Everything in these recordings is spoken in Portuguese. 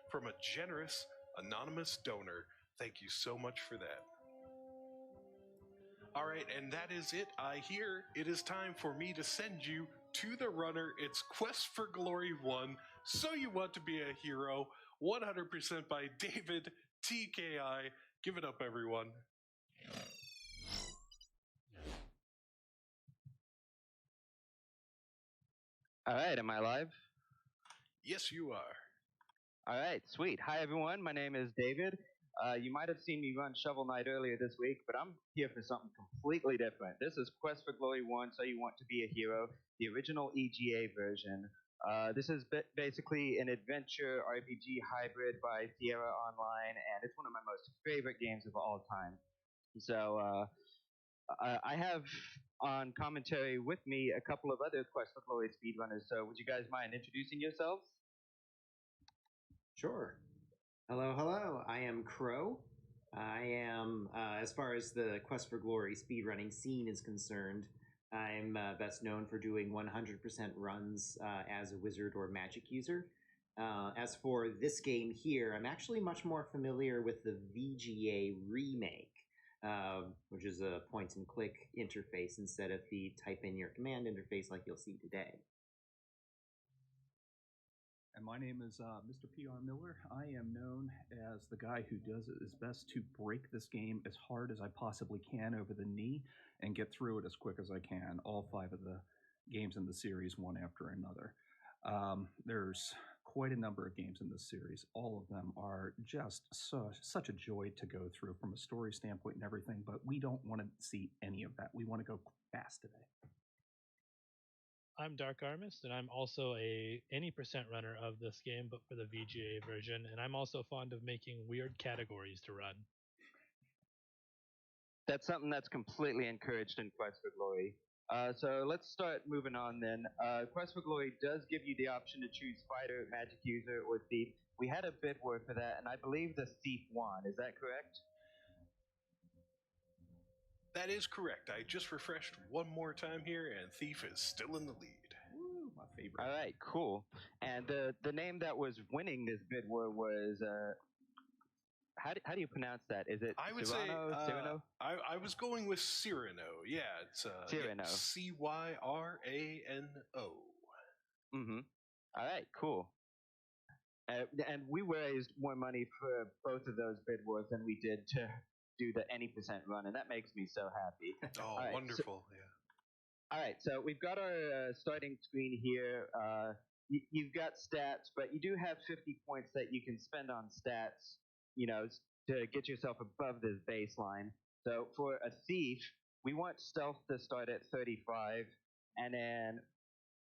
from a generous, anonymous donor. Thank you so much for that. All right, and that is it. I hear it is time for me to send you to the runner. It's Quest for Glory 1, So You Want to Be a Hero, 100% by David TKI. Give it up, everyone. All right, am I live? Yes, you are. All right, sweet. Hi, everyone. My name is David. You might have seen me run Shovel Knight earlier this week, but I'm here for something completely different. This is Quest for Glory 1, So You Want to Be a Hero, the original EGA version. This is basically an adventure RPG hybrid by Sierra Online, and it's one of my most favorite games of all time. So I have on commentary with me a couple of other Quest for Glory speedrunners, so would you guys mind introducing yourselves? Sure. Hello. I am Crow. I am, as far as the Quest for Glory speedrunning scene is concerned, I'm best known for doing 100% runs as a wizard or magic user. As for this game here, I'm actually much more familiar with the VGA remake, which is a point-and-click interface instead of the type-in-your command interface like you'll see today. And my name is Mr. P.R. Miller. I am known as the guy who does his best to break this game as hard as I possibly can over the knee and get through it as quick as I can, all 5 of the games in the series, one after another. There's quite a number of games in this series. All of them are just such a joy to go through from a story standpoint and everything, but we don't want to see any of that. We want to go fast today. I'm Dark Armist, and I'm also any percent runner of this game, but for the VGA version, and I'm also fond of making weird categories to run. That's something that's completely encouraged in Quest for Glory. So let's start moving on then. Quest for Glory does give you the option to choose fighter, magic user, or thief. We had a bid war for that, and I believe the thief won. Is that correct? That is correct. I just refreshed one more time here, and Thief is still in the lead. Woo, my favorite. All right, cool. And the name that was winning this bid war was how do you pronounce that? Is it I would Cyrano? say Cyrano? I was going with Cyrano. Yeah, it's Cyrano. Cyrano. Mm-hmm. All right, cool. And we raised more money for both of those bid wars than we did to do the any percent run, and that makes me so happy. Oh, right, wonderful! Yeah. All right, so we've got our starting screen here. You've got stats, but you do have 50 points that you can spend on stats, to get yourself above this baseline. So for a thief, we want stealth to start at 35, and then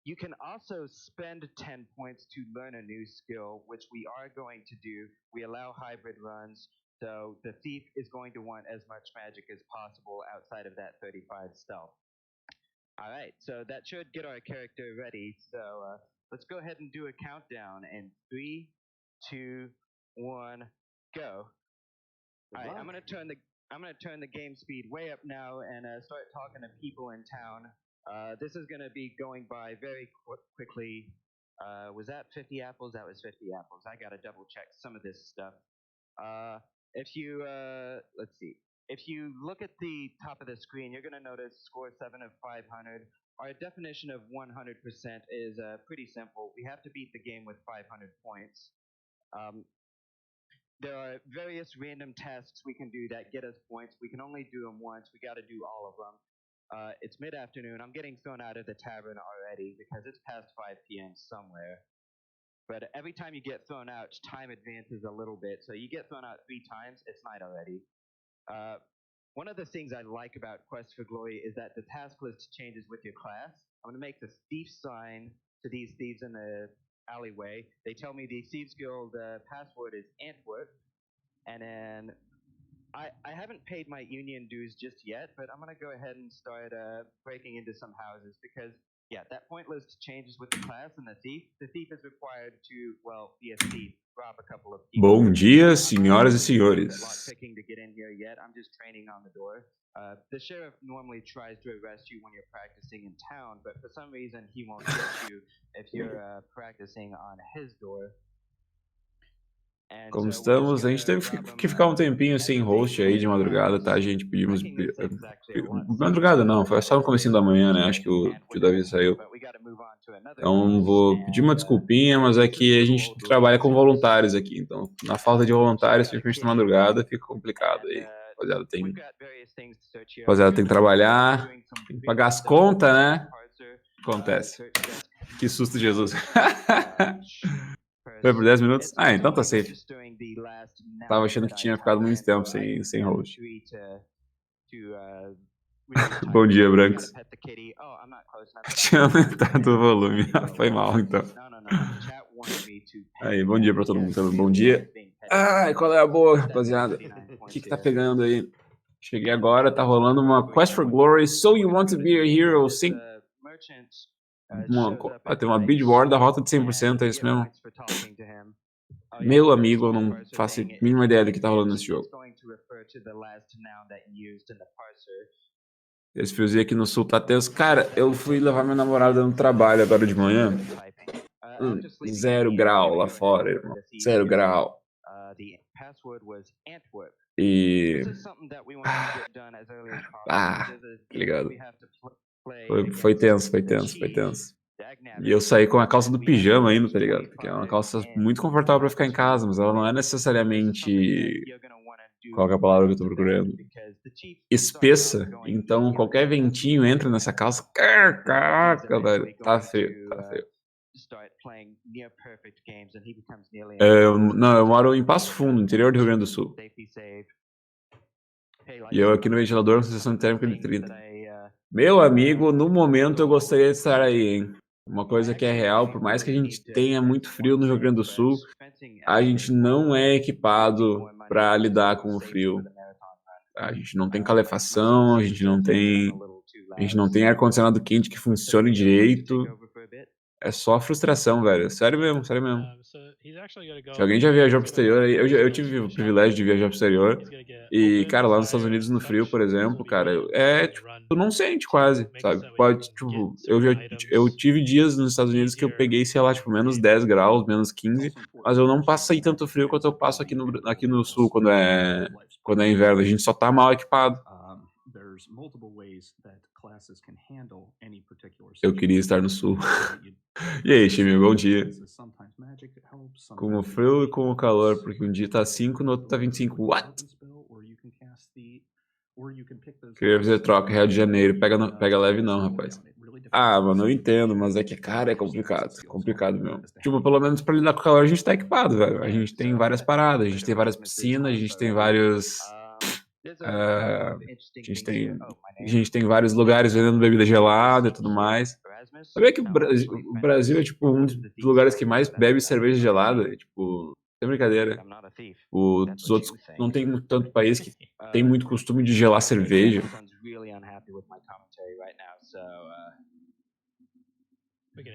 you can also spend 10 points to learn a new skill, which we are going to do. We allow hybrid runs, so the thief is going to want as much magic as possible outside of that 35 stealth. All right, so that should get our character ready. So let's go ahead and do a countdown in 3, 2, 1, go. All right, I'm gonna turn the game speed way up now and start talking to people in town. This is gonna be going by very quickly. Was that 50 apples? That was 50 apples. I gotta double check some of this stuff. If you let's see. If you look at the top of the screen, you're gonna notice score 7 of 500. Our definition of 100% is pretty simple. We have to beat the game with 500 points. There are various random tasks we can do that get us points. We can only do them once. We got to do all of them. It's mid-afternoon. I'm getting thrown out of the tavern already because it's past 5 p.m. somewhere. But every time you get thrown out, time advances a little bit. So you get thrown out 3 times, it's night already. One of the things I like about Quest for Glory is that the task list changes with your class. I'm going to make the thief sign to these thieves in the alleyway. They tell me the Thieves Guild password is Antwerp. And then I haven't paid my union dues just yet, but I'm going to go ahead and start breaking into some houses because, yeah, that point list changes with the class and the thief. The thief is required to, well, be a thief, rob a couple of people. Bom dia, senhoras e senhores. Lockpicking to get in here yet. I'm just training on the door. The sheriff normally tries to arrest you when you're practicing in town, but for some reason he won't get you if you're practicing on his door. como estamos? A gente teve que ficar um tempinho sem host aí de madrugada, tá? A gente pedimos... Madrugada não, foi só no comecinho da manhã, né? Acho que o Davi saiu. Então vou pedir uma desculpinha, mas é que a gente trabalha com voluntários aqui, então na falta de voluntários, principalmente na madrugada, fica complicado aí. Rapaziada tem que trabalhar, tem que pagar as contas, né? Acontece. Que susto, Jesus. Foi por 10 minutos? Ah, então tá safe. Tava achando que tinha ficado muito tempo sem host. Bom dia, Brancos. Tinha aumentado o volume. Foi mal, então. Aí, bom dia pra todo mundo. Bom dia. Ai, qual é a boa, rapaziada? O que tá pegando aí? Cheguei agora, tá rolando uma Quest for Glory, So You Want to Be a Hero, sim. Tem uma bid war da rota de 100%, é isso mesmo? Meu amigo, eu não faço a mínima ideia do que tá rolando nesse jogo. Esse friozinho aqui no sul tá tenso. Cara, eu fui levar minha namorada no trabalho agora de manhã. 0 grau lá fora, irmão. 0 grau. E... tá ligado? Foi tenso. E eu saí com a calça do pijama ainda, tá ligado? Porque é uma calça muito confortável pra ficar em casa, mas ela não é necessariamente... Qual é a palavra que eu tô procurando? Espessa. Então qualquer ventinho entra nessa calça. Caraca, velho. Tá feio. Não, eu moro em Passo Fundo, interior do Rio Grande do Sul. E eu aqui no ventilador com sensação térmica de 30. Meu amigo, no momento eu gostaria de estar aí, hein? Uma coisa que é real, por mais que a gente tenha muito frio no Rio Grande do Sul, a gente não é equipado para lidar com o frio. A gente não tem calefação, a gente não tem ar-condicionado quente que funcione direito. É só frustração, velho. Sério mesmo. Se alguém já viajou pro exterior, eu tive o privilégio de viajar pro exterior. E, cara, lá nos Estados Unidos, no frio, por exemplo, cara, tipo, tu não sente quase, sabe? Tipo, eu tive dias nos Estados Unidos que eu peguei, sei lá, tipo, menos 10 graus, menos 15, mas eu não passei tanto frio quanto eu passo aqui no sul, quando é inverno. A gente só tá mal equipado. Eu queria estar no sul. E aí, time, bom dia. Com o frio e com o calor, porque um dia tá 5, no outro tá 25. What? Queria fazer troca, Rio de Janeiro. Pega leve não, rapaz. Ah, mano, eu entendo, mas é que, cara, é complicado. Complicado mesmo. Tipo, pelo menos pra lidar com o calor a gente tá equipado, velho. A gente tem várias paradas, a gente tem várias piscinas, a gente tem vários... a gente tem vários lugares vendendo bebida gelada e tudo mais. Sabia que o Brasil é tipo um dos lugares que mais bebe cerveja gelada? Tipo, sem brincadeira. Os outros não tem tanto país que tem muito costume de gelar cerveja.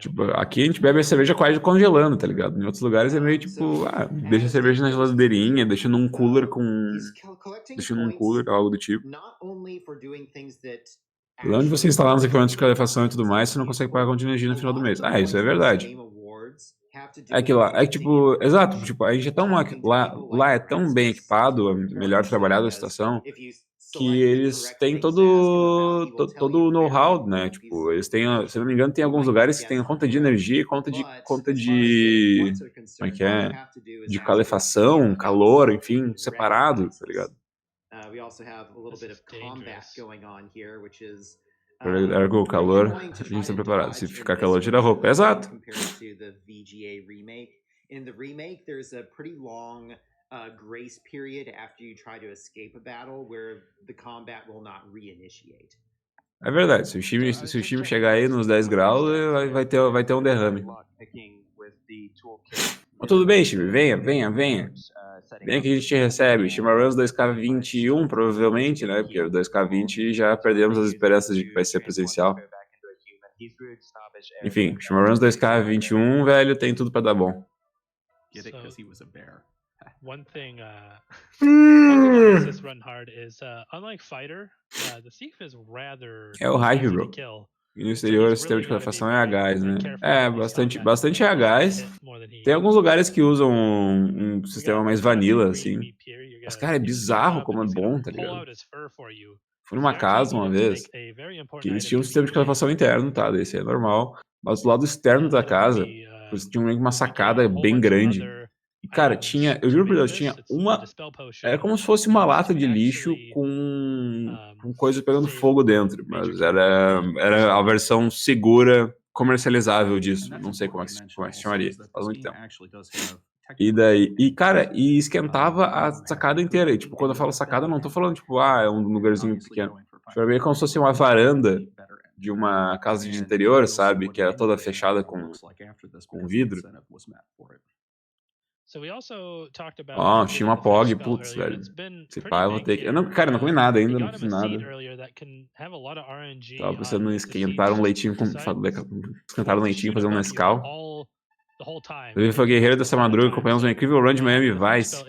Tipo, aqui a gente bebe a cerveja quase congelando, tá ligado? Em outros lugares é meio tipo, deixa a cerveja na geladeirinha, deixa num cooler algo do tipo. Lá onde você instalar nos equipamentos de calefação e tudo mais, você não consegue pagar a conta de energia no final do mês. Isso é verdade. Tipo, exato, tipo, a gente é tão lá é tão bem equipado, melhor trabalhada a situação, que eles têm todo o know-how, né? Tipo, eles têm, se não me engano, tem alguns lugares que tem conta de energia, conta de como é que é? De calefação, calor, enfim, separado, tá ligado? Pra lidar com o calor, a gente tá preparado. Se ficar calor, tira a roupa. Exato. Grace period after you try to escape a battle where the combat will not reinitiate. É verdade, se o time chegar aí nos 10 graus, vai ter um derrame. Mas tudo bem, time, venha. Venha que a gente recebe. Speedruns 2K21, provavelmente, né? Porque o 2K20 já perdemos as esperanças de que vai ser presencial. Enfim, Speedruns 2K21, velho, tem tudo pra dar bom. One thing that makes this run hard is unlike Fighter, the Thief is rather o hype, easy bro. to kill. E no exterior o sistema de calefação é a gás, né? É, bastante é a gás. Tem alguns lugares que usam um sistema mais vanilla, assim. Mas, cara, é bizarro como é bom, tá ligado? Fui numa casa uma vez que eles tinham um sistema de calefação interno, tá? Esse é normal. Mas do lado externo da casa, eles tinham meio que uma sacada bem grande. E, cara, tinha, eu juro por Deus, tinha uma. Era como se fosse uma lata de lixo com coisa pegando fogo dentro. Mas era a versão segura, comercializável disso. Não sei como é que se chamaria. Faz muito tempo. E daí, cara, e esquentava a sacada inteira. E, tipo, quando eu falo sacada, eu não tô falando, tipo, é um lugarzinho pequeno. Tipo, era meio como se fosse uma varanda de uma casa de interior, sabe? Que era toda fechada com vidro. Ó, tinha uma POG, putz, velho. Se pá, eu vou ter que. Cara, eu não comi nada ainda, não fiz nada. Tava pensando em esquentar um leitinho com. Esquentar um leitinho, fazer um Nescau. Eu fui guerreiro dessa madruga, acompanhamos uma incrível run de Miami Vice.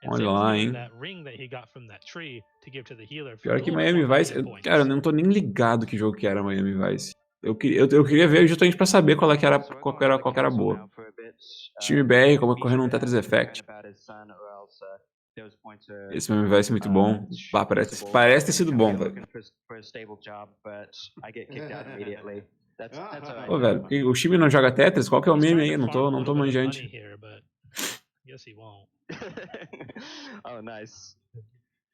Olha lá, hein. Pior que Miami Vice. Cara, eu não tô nem ligado que jogo que era Miami Vice. Eu queria ver justamente pra saber qual era boa. Time BR correndo um Tetris Effect. Esse Miami Vice é muito bom. Parece ter sido bom, velho. Pô, velho, o time não joga Tetris? Qual que é o meme aí? Não tô manjante. Oh, nice.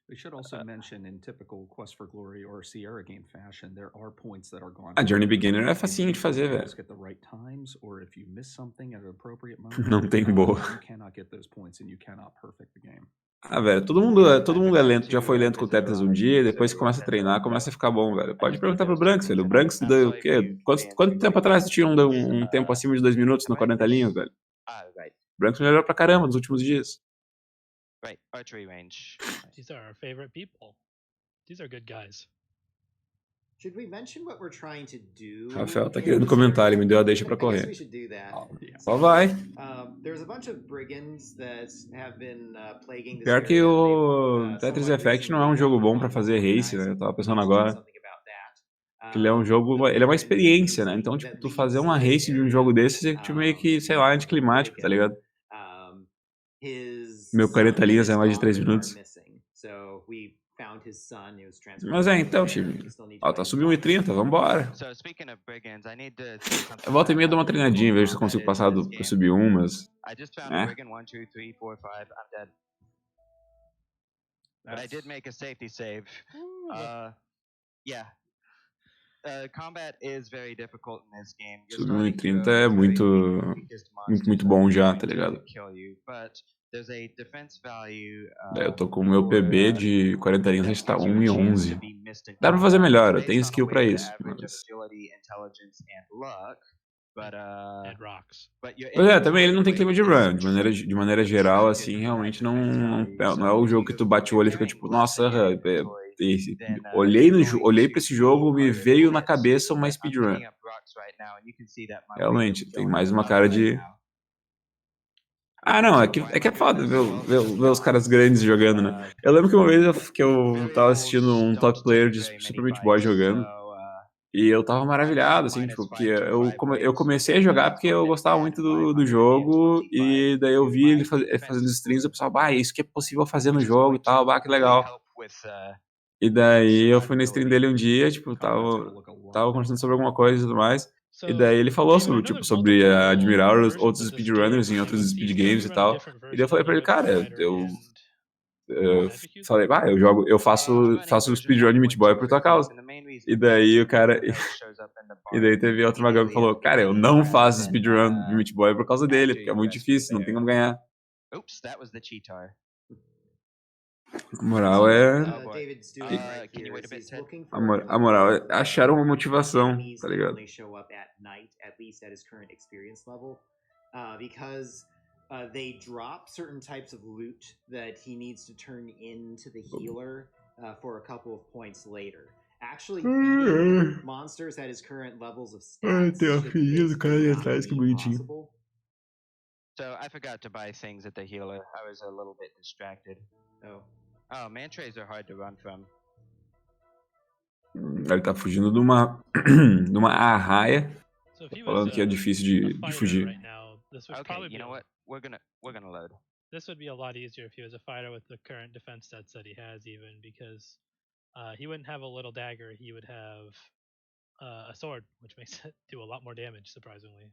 We should also mention in typical Quest for Glory or Sierra game fashion, there are points that are gone. A Journey Beginner é facinho de fazer, velho. Não tem boa. Ah, velho, todo mundo é lento, já foi lento com o Tetris um dia, depois começa a treinar, começa a ficar bom, velho. Pode perguntar pro Branks, velho. O Branks deu o quê? Quanto tempo atrás tu tinha um tempo acima de 2 minutos no 40 linhas, velho? O Branks melhorou pra caramba nos últimos dias. Right, archery range. These are our favorite people. These are good guys. Should we mention what we're trying to do? Rafael tá querendo comentar, ele me deu a deixa pra correr. We should do that. Só vai. There's a bunch of brigands that have been plaguing this. Pior que o Tetris Effect não é um jogo bom pra fazer race, né? Eu tava pensando agora. Ele é um jogo, ele é uma experiência, né? Então, tipo, tu fazer uma race de um jogo desse é tipo, meio que, sei lá, anticlimático, tá ligado? Meu 40 linhas é mais de 3 minutos. Mas então, time. Ó, tá subindo 1,30, vambora. Eu volto e meia, dou uma treinadinha, vejo se eu consigo passar pra subir mas... But I did make a safety save. Yeah. Combat is very difficult in this game. Subir 1,30 é muito bom já, tá ligado? Eu tô com o meu PB de 40 linhas, a gente tá 1,11. Dá pra fazer melhor, eu tenho skill pra isso. Mas... Pois é, também ele não tem clima de run. De maneira geral, assim, realmente não é o jogo que tu bate o olho e fica tipo, nossa, olhei pra esse jogo, me veio na cabeça uma speedrun. Realmente, tem mais uma cara de... Ah, não, é que é foda ver os caras grandes jogando, né? Eu lembro que uma vez que eu tava assistindo um top player de Super Meat Boy jogando, e eu tava maravilhado, assim, tipo, porque eu comecei a jogar porque eu gostava muito do jogo, e daí eu vi ele fazendo streams, eu pensava, isso que é possível fazer no jogo e tal, que legal. E daí eu fui na stream dele um dia, tipo, tava conversando sobre alguma coisa e tudo mais. E daí ele falou sobre admirar os outros speedrunners em outros speed games e tal. E daí eu falei pra ele, cara, eu falei, eu faço speedrun de Meat Boy por tua causa. E daí o cara... E daí teve outro magão que falou, cara, eu não faço speedrun de Meat Boy por causa dele, porque é muito difícil, não tem como ganhar. A moral é... A moral é achar uma motivação, tá ligado? They drop certain types of loot that he needs to turn into the healer for a couple of points later. Actually, beating monsters at his current levels of stats tem a filhinha do cara ali atrás, que bonitinho. So I forgot to buy things at the healer. I was a little bit distracted. Oh, mantrays are hard to run from. Ele tá fugindo de uma, de uma arraia. So if he was Falando que é difícil de fighter fugir. right now, this would Okay, probably you know what? We're gonna load. This would be a lot easier if he was a fighter with the current defense stats that he has, even because he wouldn't have a little dagger. He would have a sword, which makes it do a lot more damage, surprisingly.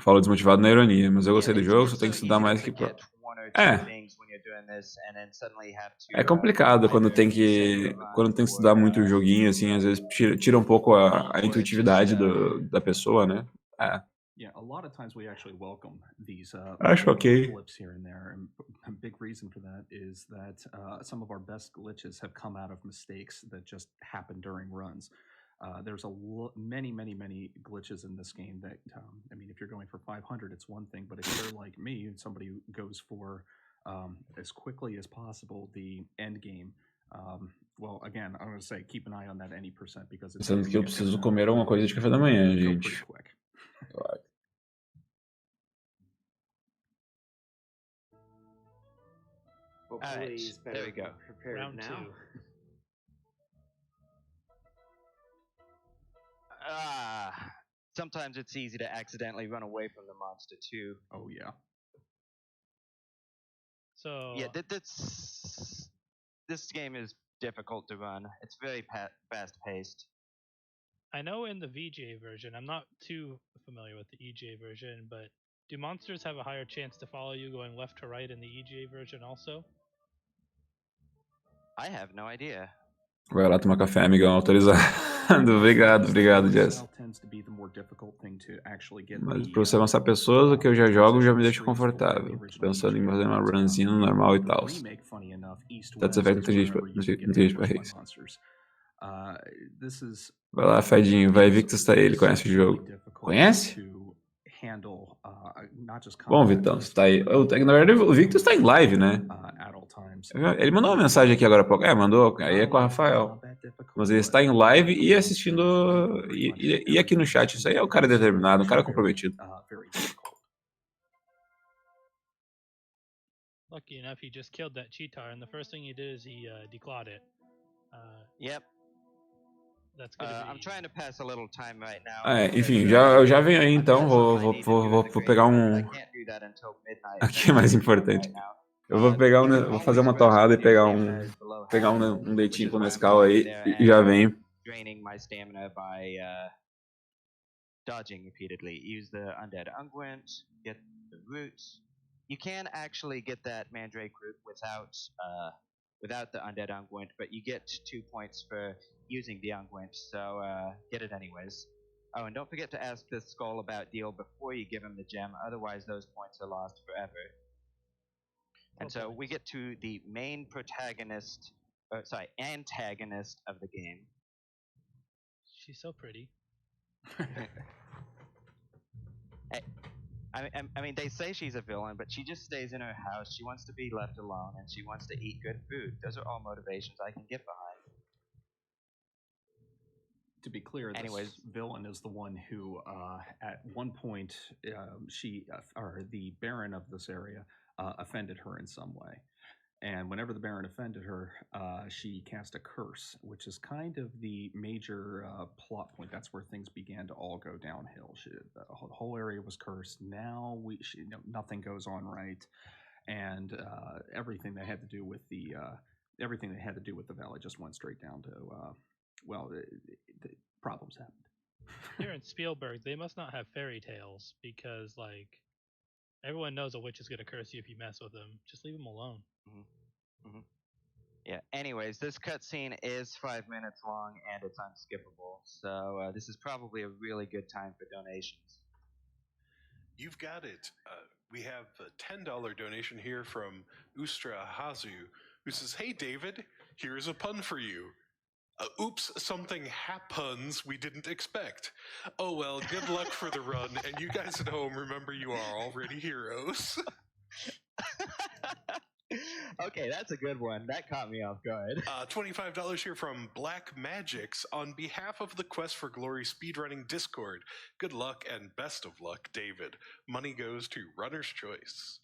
Falo desmotivado na ironia, mas eu gostei do it's- jogo, it's só tenho que so estudar easy to mais que... forget one or É. two things when you're doing this, and then suddenly have to, É complicado quando either tem save que the run quando tem que or, estudar muito o joguinho, assim, às vezes tira um pouco a intuitividade da pessoa, né? É. Yeah, a lot of times we actually welcome these Acho ok. flips here and there, and a big reason for that is that some of our best glitches have come out of mistakes that just happen during runs. There's many glitches in this game that, I mean, if you're going for 500, it's one thing, but if you're like me and somebody who goes for as quickly as possible the end game, well, again, I'm going to say keep an eye on that any percent because it's Pensando que eu preciso comer alguma coisa de café da manhã, go gente. pretty quick. Hopefully he's better there we go. prepared Round now. 2. Sometimes it's easy to accidentally run away from the monster too. Oh yeah. So Yeah, this game is difficult to run. It's very fast paced. I know in the VGA version, I'm not too familiar with the EGA version, but do monsters have a higher chance to follow you going left to right in the EGA version also? I have no idea. Vai lá tomar café, amigão, autorizado. Obrigado, Jess. Mas pra você avançar pessoas, o que eu já jogo já me deixa confortável. Tô pensando em fazer uma runzinha no normal e tal. That's effect inteligente pra race. Vai lá, Fedinho, vai Victus tá aí, ele conhece o jogo. Conhece? Bom, Vitão, você tá aí. Na verdade, o Victus tá em live, né? Ele mandou uma mensagem aqui agora há pouco. Mandou. Aí é com o Rafael. Mas ele está em live e assistindo. E aqui no chat. Isso aí é um cara determinado, um cara comprometido. Lucky enough, he just killed that cheetar, and the first thing he did is he declawed it. Yep. That's gonna be... I'm trying to pass a little time right now. Enfim, eu já venho aí então. Vou pegar um. Aqui é mais importante. Eu vou pegar vou fazer uma torrada e pegar um leitinho com Nescau aí e já venho. Draining my stamina by dodging repeatedly. Use the undead unguent, get the roots. You can actually get that mandrake root without the undead unguent, but you get 2 points for using the unguent, so get it anyways. Oh, and don't forget to ask the skull about deal before you give him the gem, otherwise those points are lost forever. And so we get to the main antagonist of the game. She's so pretty. I mean, they say she's a villain, but she just stays in her house. She wants to be left alone, and she wants to eat good food. Those are all motivations I can get behind. To be clear, this villain is the one who, at one point, the Baron of this area offended her in some way. And whenever the Baron offended her, she cast a curse, which is kind of the major plot point. That's where things began to all go downhill. The whole area was cursed. Now nothing goes on right, and everything that had to do with the valley just went straight down to the problems happened. Here in Spielberg, they must not have fairy tales because everyone knows a witch is gonna curse you if you mess with them. Just leave them alone. Mm-hmm. Mm-hmm. Yeah. Anyways, this cutscene is 5 minutes long and it's unskippable, so this is probably a really good time for donations. You've got it. We have a $10 donation here from Ustra Hazu, who says, "Hey David, here's a pun for you. Oops, something happens we didn't expect. Oh well, good luck for the run, and you guys at home, remember you are already heroes." Okay, that's a good one. That caught me off guard. $25 here from Black Magics on behalf of the Quest for Glory speedrunning Discord. Good luck and best of luck, David. Money goes to Runner's Choice.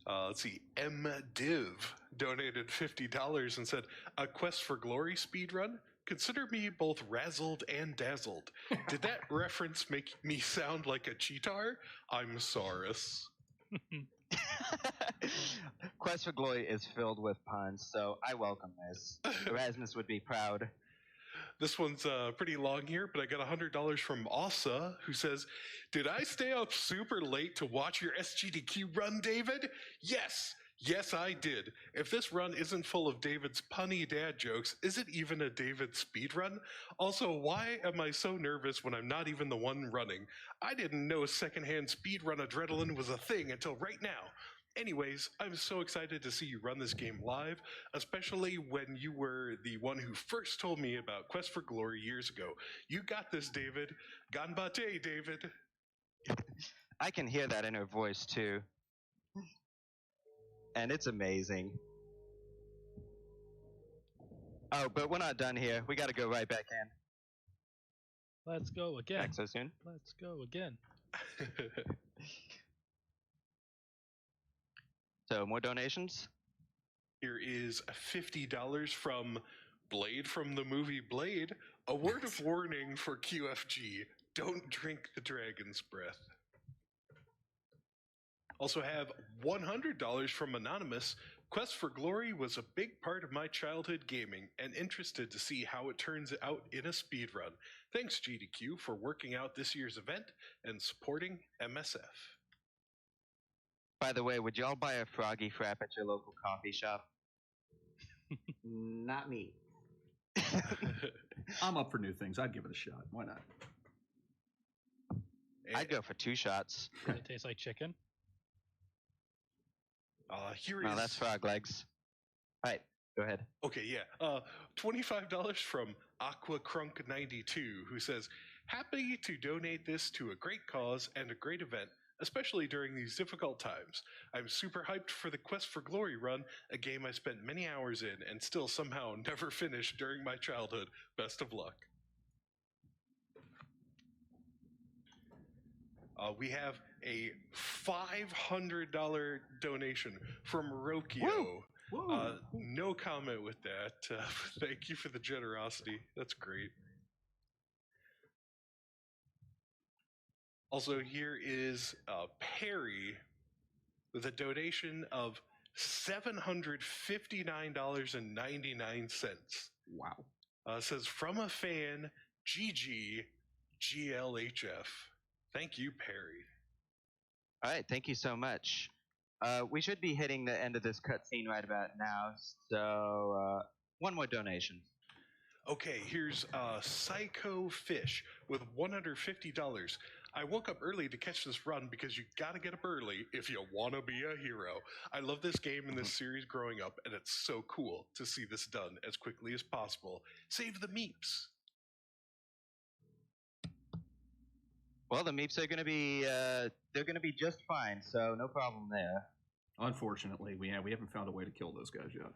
Let's see. M. Div donated $50 and said, "A Quest for Glory speedrun? Consider me both razzled and dazzled. Did that reference make me sound like a cheatar? I'm sorus." Quest for Glory is filled with puns, so I welcome this. Erasmus would be proud. This one's pretty long here, but I got $100 from Asa, who says, "Did I stay up super late to watch your SGDQ run, David? Yes, I did. If this run isn't full of David's punny dad jokes, is it even a David speedrun? Also, why am I so nervous when I'm not even the one running? I didn't know secondhand speedrun adrenaline was a thing until right now. Anyways, I'm so excited to see you run this game live, especially when you were the one who first told me about Quest for Glory years ago. You got this, David. Ganbate, David." I can hear that in her voice, too. And it's amazing. Oh, but we're not done here. We got to go right back in. Let's go again. Back so soon? Let's go again. So, more donations? Here is $50 from Blade from the movie Blade. "A word of warning for QFG. Don't drink the dragon's breath." Also have $100 from Anonymous. "Quest for Glory was a big part of my childhood gaming and interested to see how it turns out in a speedrun. Thanks, GDQ, for working out this year's event and supporting MSF." By the way, would y'all buy a Froggy Frap at your local coffee shop? Not me. I'm up for new things. I'd give it a shot. Why not? I'd go for 2 shots. Does it taste like chicken? Here No, is... that's frog legs. All right, go ahead. Okay, yeah. $25 from AquaCrunk92, who says, "Happy to donate this to a great cause and a great event, especially during these difficult times. I'm super hyped for the Quest for Glory run, a game I spent many hours in and still somehow never finished during my childhood. Best of luck." We have a $500 donation from Rokio. No comment with that. Thank you for the generosity. That's great. Also, here is Perry with a donation of $759.99. Wow. Says, "From a fan, GG GLHF." Thank you, Perry. All right, thank you so much. We should be hitting the end of this cutscene right about now, so one more donation. Okay, here's Psycho Fish with $150. "I woke up early to catch this run because you gotta get up early if you wanna be a hero. I love this game and this series growing up, and it's so cool to see this done as quickly as possible. Save the meeps." Well, the meeps are going to be they're going to be just fine, so no problem there. Unfortunately, we haven't found a way to kill those guys yet.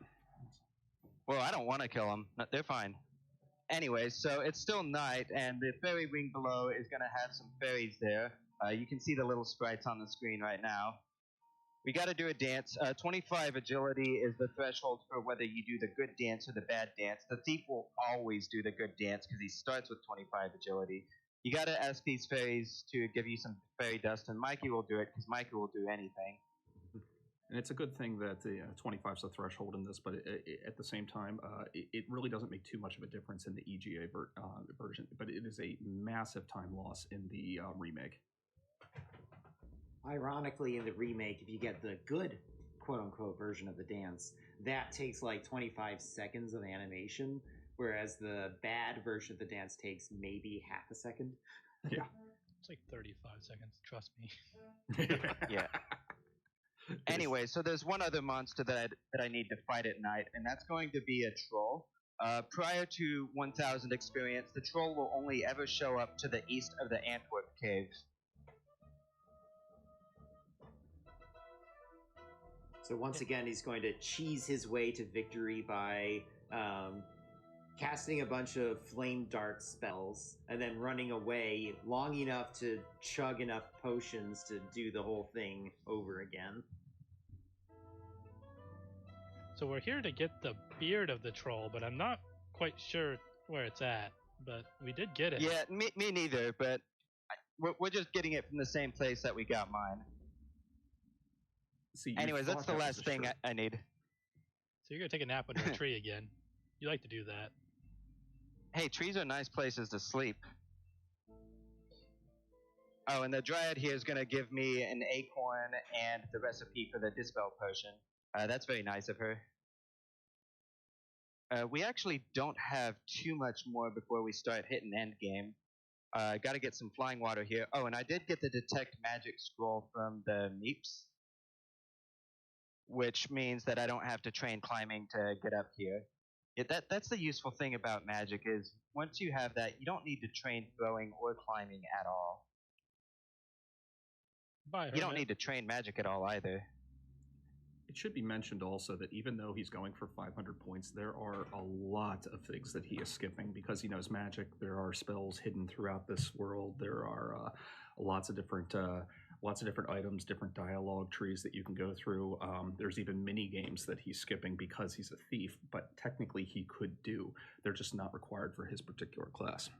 Well, I don't want to kill them. No, they're fine. Anyway, so it's still night, and the fairy ring below is going to have some fairies there. You can see the little sprites on the screen right now. We got to do a dance. 25 agility is the threshold for whether you do the good dance or the bad dance. The thief will always do the good dance because he starts with 25 agility. You got to ask these fairies to give you some fairy dust, and Mikey will do it because Mikey will do anything. And it's a good thing that the 25 is the threshold in this, but at the same time, it really doesn't make too much of a difference in the EGA version, but it is a massive time loss in the remake. Ironically, in the remake, if you get the good quote-unquote version of the dance, that takes like 25 seconds of animation, whereas the bad version of the dance takes maybe half a second. Yeah. It's like 35 seconds, trust me. Yeah. Anyway, so there's one other monster that I need to fight at night, and that's going to be a troll. Prior to 1000 experience, the troll will only ever show up to the east of the Antwerp Cave. So once again, he's going to cheese his way to victory by casting a bunch of flame dart spells and then running away long enough to chug enough potions to do the whole thing over again. So we're here to get the beard of the troll, but I'm not quite sure where it's at. But we did get it. Yeah, me neither, but we're just getting it from the same place that we got mine. See, Anyways, that's the last thing I need. So you're going to take a nap under a tree again. You like to do that. Hey, trees are nice places to sleep. Oh, and the Dryad here is going to give me an acorn and the recipe for the Dispel Potion. That's very nice of her. We actually don't have too much more before we start hitting endgame. Got to get some flying water here. Oh, and I did get the Detect Magic scroll from the Meeps, which means that I don't have to train climbing to get up here. That's the useful thing about magic is once you have that, you don't need to train throwing or climbing at all. Bye, you don't need to train magic at all either. It should be mentioned also that even though he's going for 500 points, there are a lot of things that he is skipping because he knows magic. There are spells hidden throughout this world. There are lots of different items, different dialogue trees that you can go through. There's even mini games that he's skipping because he's a thief, but technically he could do. They're just not required for his particular class.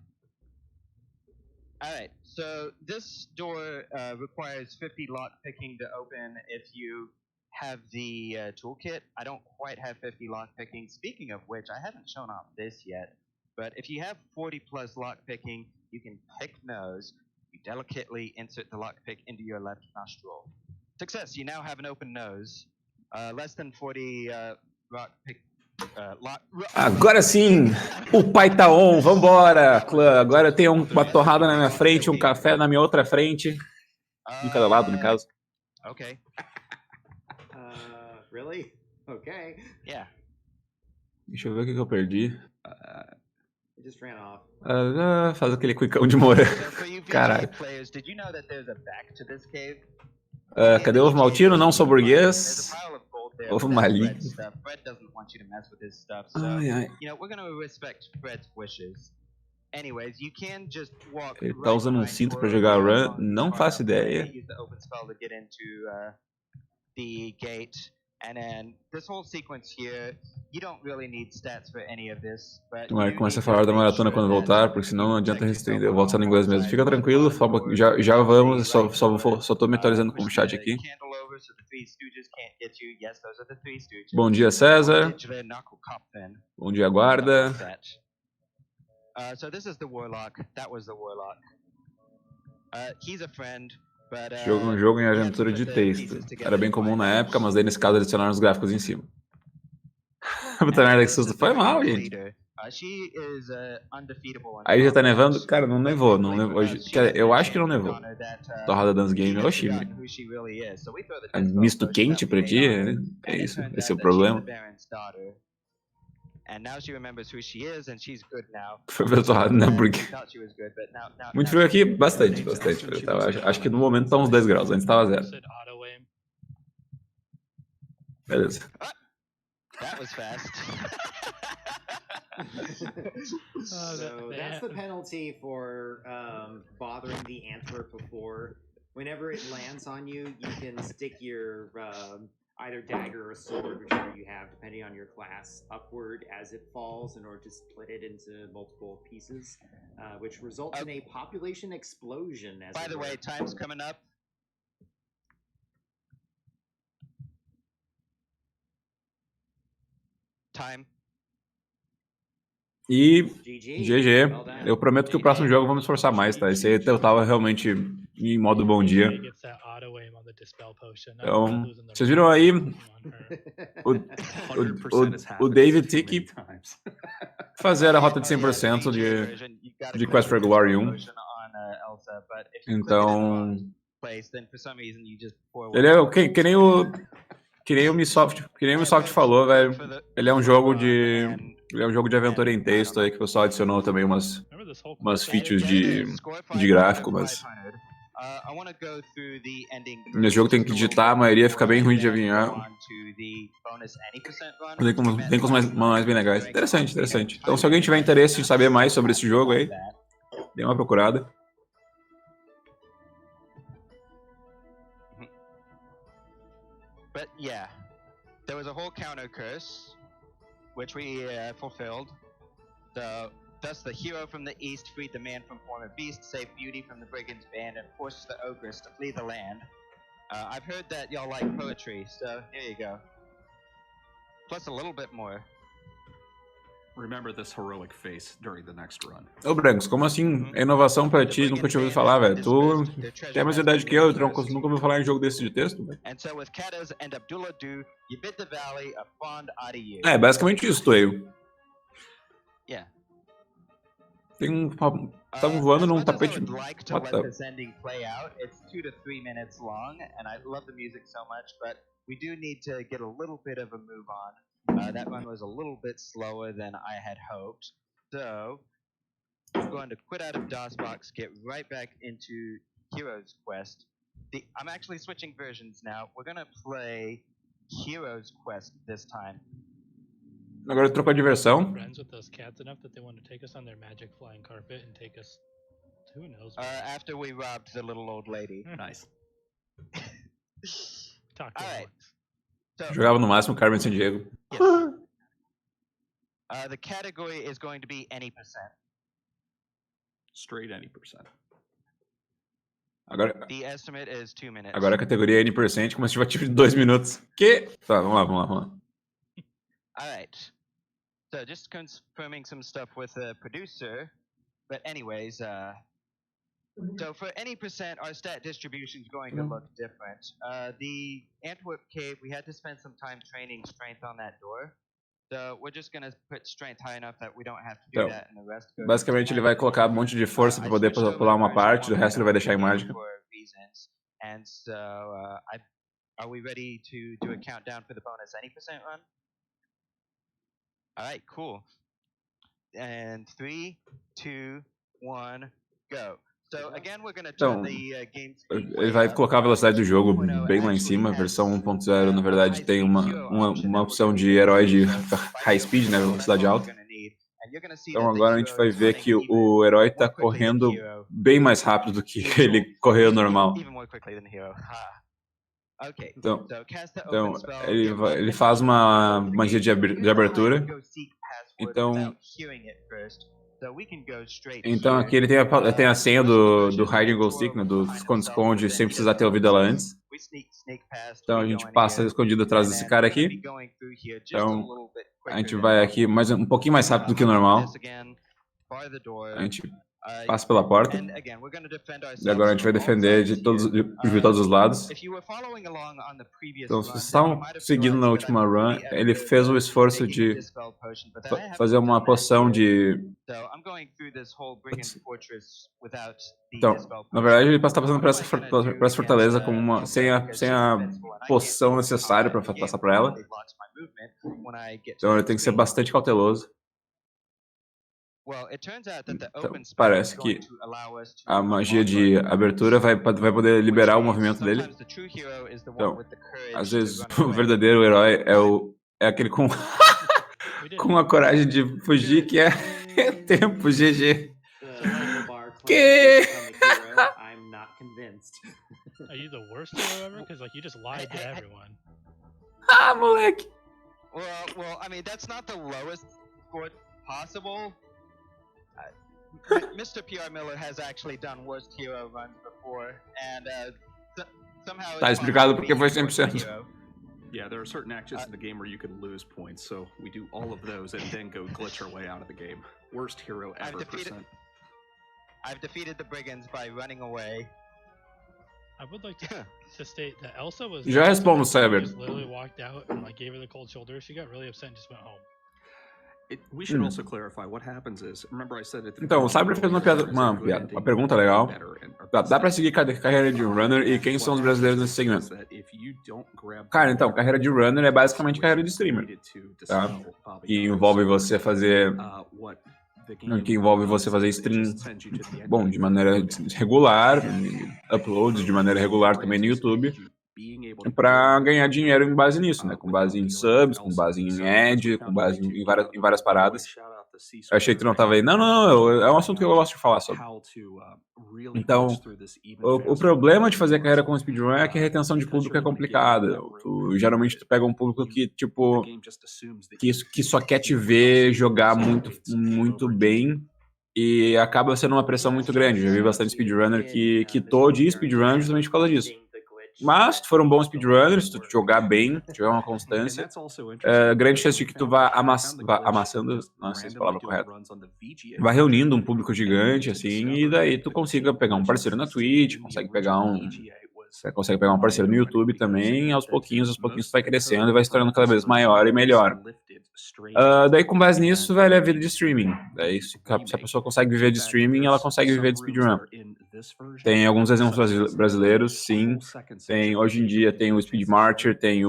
All right, so this door requires 50 lock picking to open if you have the toolkit. I don't quite have 50 lock picking. Speaking of which, I haven't shown off this yet, but if you have 40 plus lock picking, you can pick nose. You delicately insert the lockpick into your left nostril. Success, you now have an open nose. Less than 40 lockpick. Agora sim, o pai tá on, vambora, clã. Agora eu tenho uma torrada na minha frente, um café na minha outra frente. De cada lado, no caso. Ok. Really? Okay. Yeah. Deixa eu ver o que eu perdi. It just ran off. Faz aquele quicão de mora. Caralho. Cadê o ovo maltino? Não sou burguês. Ovo maligno. Ai, ai. Ele tá usando um cinto pra jogar run? Não faço ideia. And then this whole sequence here, you don't really need stats for any of this, but Tomara que comece a falar da maratona quando voltar, porque senão não adianta restringir. Eu volto só no inglês mesmo. Fica tranquilo, já vamos, só tô me atualizando com o chat aqui. Bom dia, César. Bom dia, guarda. So this is the warlock. That was the warlock. He's a friend. Jogo em aventura de texto. Era bem comum na época, mas daí nesse caso adicionaram os gráficos em cima. Puta merda, que susto. Foi mal, gente. Aí já tá nevando? Cara, não nevou. Eu acho que não nevou. Torrada Dance Game, oxi. É misto quente pra ti? É isso, esse é o problema. Foi pra torrada, né? Porque... Muito frio aqui? Bastante frio. Tá? Acho que no momento tá uns 10 graus, antes tava 0. Beleza. That was fast. So that's the penalty for bothering the antler before. Whenever it lands on you, you can stick your either dagger or sword, whichever you have, depending on your class, upward as it falls in order to split it into multiple pieces, which results in a population explosion. By the way, time's coming up. Time. E GG. Eu prometo que o próximo jogo vamos esforçar mais, tá? Esse aí eu tava realmente em modo bom dia. Então, vocês viram aí o David Tiki fazer a rota de 100% de Quest for Glory 1. Então, ele é que nem o Ubisoft falou, velho. Ele é um jogo de aventura em texto aí que o pessoal adicionou também umas features de gráfico, mas nesse jogo tem que digitar, a maioria fica bem ruim de adivinhar. Tem coisas mais bem legais. Interessante. Então, se alguém tiver interesse em saber mais sobre esse jogo aí, dê uma procurada. there was a whole counter curse, which we fulfilled. Thus the hero from the east freed the man from former beast, saved beauty from the brigand's band, and forced the ogress to flee the land. I've heard that y'all like poetry, so here you go. Plus a little bit more. Remember this heroic face during the next run. Ô, Brancos, como assim? É inovação pra ti? Nunca tinha ouvido falar, velho. Tu tem a mesma idade que eu, nunca ouviu falar em jogo desse de texto, velho. É, basicamente isso, tu eu. Tem um... Estavam voando num tapete... What the... It's 2 to 3 minutes long, and I love the music so much, but we do need to get a little bit of a move on. That run was a little bit slower than I had hoped, so I'm going to quit out of DOSBox, get right back into Heroes Quest. I'm actually switching versions now. We're going to play Heroes Quest this time. Agora trocou de versão. Friends with those cats enough that they want to take us on their magic flying carpet and take us. Who knows? After we robbed the little old lady. Nice. Talk to Alright. So, jogava no máximo Carmen Sandiego. Yes. The category is going to be any percent. Straight any percent. Agora, the estimate is 2 minutes. Agora a categoria é N%, com uma estimativa de 2 minutos. Que? Tá, vamos lá. Alright. So just confirming some stuff with the producer. But anyways, so for any percent, our stat distribution is going to look different. The Antwerp Cave, we had to spend some time training strength on that door. So we're just going to put strength high enough that we don't have to do that in the rest. Basicamente ele vai colocar um monte de força para poder pular uma parte, do resto ele vai deixar em mágica. And so, are we ready to do a countdown for the bonus any percent run? Alright, cool. And 3, 2, 1, go. So again, we're gonna turn the game speed. Ele vai colocar a velocidade do jogo bem lá em cima. A versão 1.0, na verdade, tem uma opção de herói de high speed, né, velocidade alta. Então agora a gente vai ver que o herói está correndo bem mais rápido do que ele correu normal. Então ele faz uma magia de abertura. Então aqui ele tem a senha do hide and go seek, né, do esconde-esconde, sem precisar ter ouvido ela antes. Então a gente passa escondido atrás desse cara aqui. Então a gente vai aqui um pouquinho mais rápido do que o normal. A gente passa pela porta. E agora a gente vai defender de todos os lados. Então, se vocês estavam seguindo na última run, ele fez o esforço de fazer uma poção de... Então, na verdade, ele está passando por essa fortaleza sem a poção necessária para passar por ela. Então, ele tem que ser bastante cauteloso. Então, parece que a magia de abertura vai poder liberar o movimento dele. Então, às vezes o verdadeiro herói é aquele com a coragem de fugir, que é tempo, GG. Que? Are you the worst hero ever? Because like you just lied to everyone. Ah, moleque. Well, I mean that's not the lowest score possible. Mr. PR Miller has actually done worst hero runs before, and somehow. Tá explicado porque foi 100%. Yeah, there are certain actions in the game where you can lose points, so we do all of those and then go glitch our way out of the game. Worst hero ever percent. I've defeated the brigands by running away. I would like to state that Elsa was. Já respondo, Cyber. Just literally walked out and like gave her the cold shoulder. She got really upset and just went home. We should also clarify what happens is. Remember I said it. Então, o Cyber fez uma pergunta legal. Dá pra seguir carreira de runner e quem são os brasileiros nesse segmento? Cara, então, carreira de runner é basicamente carreira de streamer, tá? Que envolve você fazer stream, bom, de maneira regular, uploads de maneira regular também no YouTube, para ganhar dinheiro em base nisso, né? Com base em subs, com base em ad, com base em várias paradas. Eu achei que tu não tava aí. Não, é um assunto que eu gosto de falar sobre. Então, o problema de fazer carreira com speedrun é que a retenção de público é complicada. Geralmente tu pega um público que, tipo, que só quer te ver jogar muito bem e acaba sendo uma pressão muito grande. Já vi bastante speedrunner que quitou de speedrun justamente por causa disso. Mas, se tu for um bom speedrunner, se tu jogar bem, tiver uma constância, grande chance de que tu vá amassando, não sei se é a palavra correta, vai reunindo um público gigante, assim, e daí tu consiga pegar um parceiro na Twitch, consegue pegar um parceiro no YouTube também, e aos pouquinhos tu vai crescendo e vai se tornando cada vez maior e melhor. Daí, com base nisso, velho, é a vida de streaming. Daí, se a pessoa consegue viver de streaming, ela consegue viver de speedrun. Tem alguns exemplos brasileiros, sim. Hoje em dia tem o Speed Marcher, tem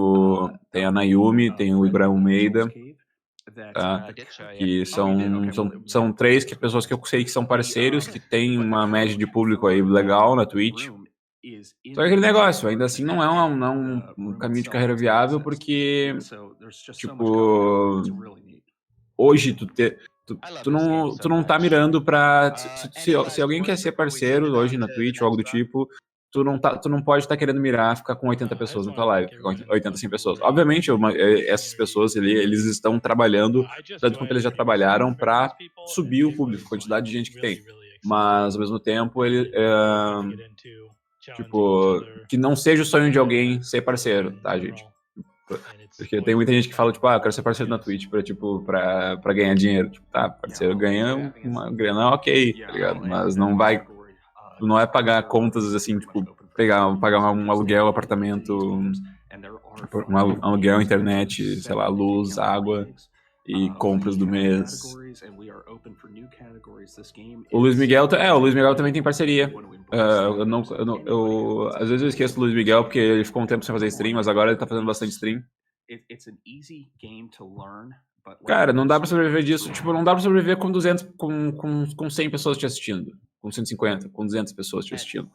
a Nayumi, tem o Ibrahim Almeida, tá? Que são três pessoas que eu sei que são parceiros, que tem uma média de público aí legal na Twitch. Só que aquele negócio, ainda assim não é um caminho de carreira viável, porque, tipo, hoje tu não tá mirando pra... Se alguém quer ser parceiro hoje na Twitch ou algo do tipo, tu não pode estar querendo mirar ficar com 80 pessoas na tua live, ficar com 80, 100 pessoas. Obviamente, essas pessoas, eles estão trabalhando, tanto quanto eles já trabalharam, pra subir o público, a quantidade de gente que tem. Mas, ao mesmo tempo, tipo, que não seja o sonho de alguém ser parceiro, tá, gente? Porque tem muita gente que fala, tipo, eu quero ser parceiro na Twitch pra ganhar dinheiro. Tipo, tá, parceiro ganha uma grana ok, tá ligado? Mas não é pagar contas, assim, tipo, pagar um aluguel, apartamento, um aluguel, internet, sei lá, luz, água e compras do mês. O Luiz Miguel também tem parceria. Às vezes eu esqueço do Luiz Miguel porque ele ficou um tempo sem fazer stream, mas agora ele tá fazendo bastante stream. Cara, não dá pra sobreviver disso. Tipo, não dá pra sobreviver com 100 pessoas te assistindo. Com 150, com 200 pessoas te assistindo.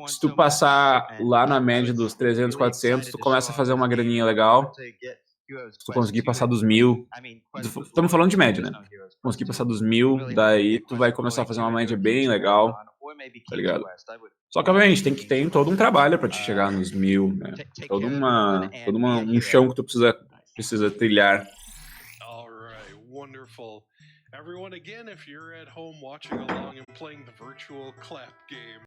Se tu passar lá na média dos 300, 400, tu começa a fazer uma graninha legal. Se tu conseguir passar dos 1000... Estamos falando de média, né? Conseguir passar dos 1000, daí tu vai começar a fazer uma média bem legal, tá ligado? Só que, obviamente, tem todo um trabalho pra te chegar nos 1000, né? Todo um chão que tu precisa trilhar. Alright, wonderful. Everyone, again, if you're at home watching along and playing the virtual clap game,